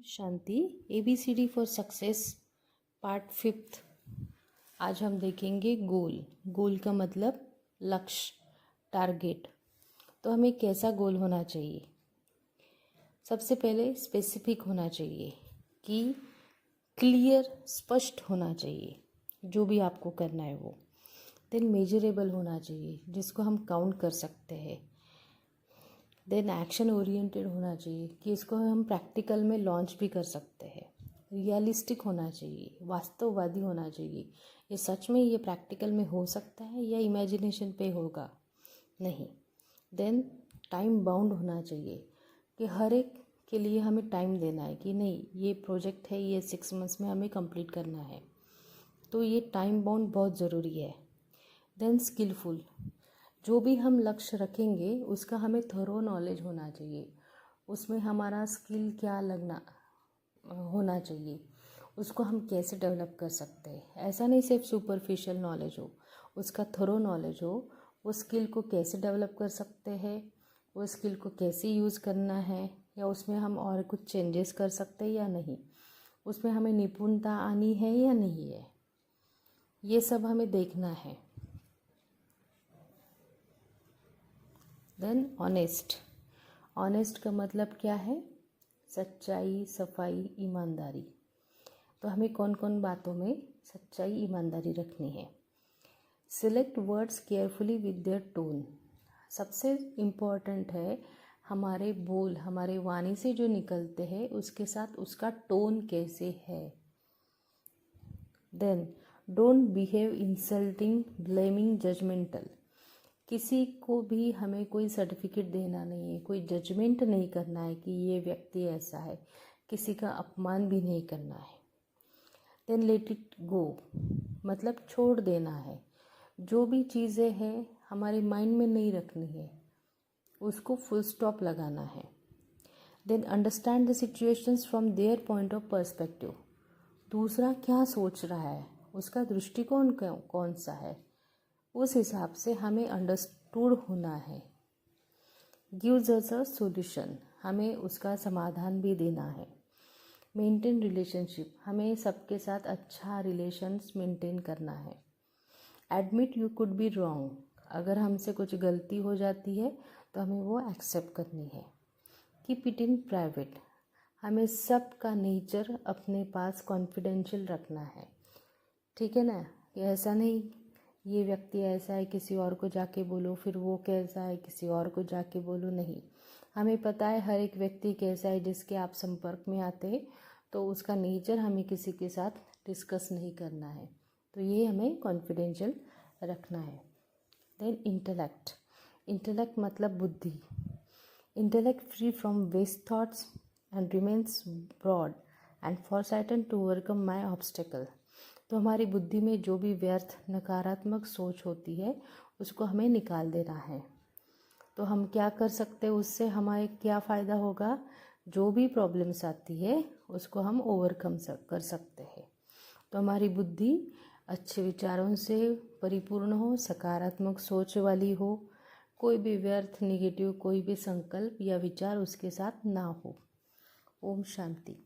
Shanti. ABCD for success part 5। आज हम देखेंगे गोल का मतलब लक्ष्य, टारगेट। तो हमें कैसा गोल होना चाहिए? सबसे पहले स्पेसिफिक होना चाहिए कि क्लियर, स्पष्ट होना चाहिए जो भी आपको करना है वो। देन मेजरेबल होना चाहिए जिसको हम काउंट कर सकते हैं। देन एक्शन ओरिएंटेड होना चाहिए कि इसको हम प्रैक्टिकल में लॉन्च भी कर सकते हैं। रियलिस्टिक होना चाहिए, वास्तववादी होना चाहिए। ये सच में ये प्रैक्टिकल में हो सकता है या इमेजिनेशन पे होगा? नहीं। देन टाइम बाउंड होना चाहिए कि हर एक के लिए हमें टाइम देना है कि नहीं, ये प्रोजेक्ट है, ये 6 मंथ्स में हमें कंप्लीट करना है, तो ये टाइम बाउंड बहुत ज़रूरी है। देन स्किलफुल, जो भी हम लक्ष्य रखेंगे उसका हमें थोरो नॉलेज होना चाहिए। उसमें हमारा स्किल क्या लगना होना चाहिए, उसको हम कैसे डेवलप कर सकते हैं। ऐसा नहीं सिर्फ सुपरफिशियल नॉलेज हो, उसका थोरो नॉलेज हो। वो स्किल को कैसे डेवलप कर सकते हैं, वो स्किल को कैसे यूज़ करना है, या उसमें हम और कुछ चेंजेस कर सकते हैं या नहीं, उसमें हमें निपुणता आनी है या नहीं है, ये सब हमें देखना है। देन ऑनेस्ट का मतलब क्या है? सच्चाई, सफाई, ईमानदारी। तो हमें कौन कौन बातों में सच्चाई, ईमानदारी रखनी है। Select words carefully with their tone. सबसे इम्पॉर्टेंट है हमारे बोल, हमारे वाणी से जो निकलते हैं उसके साथ उसका टोन कैसे है। Then don't behave insulting, blaming, judgmental. किसी को भी हमें कोई सर्टिफिकेट देना नहीं है, कोई जजमेंट नहीं करना है कि ये व्यक्ति ऐसा है, किसी का अपमान भी नहीं करना है। देन लेट इट गो, मतलब छोड़ देना है। जो भी चीज़ें हैं हमारे माइंड में नहीं रखनी है, उसको फुल स्टॉप लगाना है। Then understand the situations from their point of perspective. दूसरा क्या सोच रहा है, उसका दृष्टिकोण कौन सा है, उस हिसाब से हमें अंडरस्टूड होना है। गिव्स अस अ सॉल्यूशन, हमें उसका समाधान भी देना है। मेंटेन रिलेशनशिप, हमें सबके साथ अच्छा रिलेशंस मेंटेन करना है। Admit you could be wrong, अगर हमसे कुछ गलती हो जाती है तो हमें वो एक्सेप्ट करनी है। कीप इट इन प्राइवेट, हमें सब का नेचर अपने पास कॉन्फिडेंशियल रखना है। ठीक है ना? ये ऐसा नहीं ये व्यक्ति ऐसा है किसी और को जाके बोलो, फिर वो कैसा है किसी और को जाके बोलो, नहीं। हमें पता है हर एक व्यक्ति कैसा है जिसके आप संपर्क में आते हैं, तो उसका नेचर हमें किसी के साथ डिस्कस नहीं करना है। तो ये हमें कॉन्फिडेंशियल रखना है। देन इंटेलेक्ट मतलब बुद्धि। Intellect free from waste thoughts and remains broad and foresighted to overcome my obstacle. तो हमारी बुद्धि में जो भी व्यर्थ नकारात्मक सोच होती है उसको हमें निकाल देना है। तो हम क्या कर सकते हैं, उससे हमारे क्या फ़ायदा होगा? जो भी प्रॉब्लम्स आती है उसको हम ओवरकम कर सकते हैं। तो हमारी बुद्धि अच्छे विचारों से परिपूर्ण हो, सकारात्मक सोच वाली हो, कोई भी व्यर्थ, निगेटिव कोई भी संकल्प या विचार उसके साथ ना हो। ओम शांति।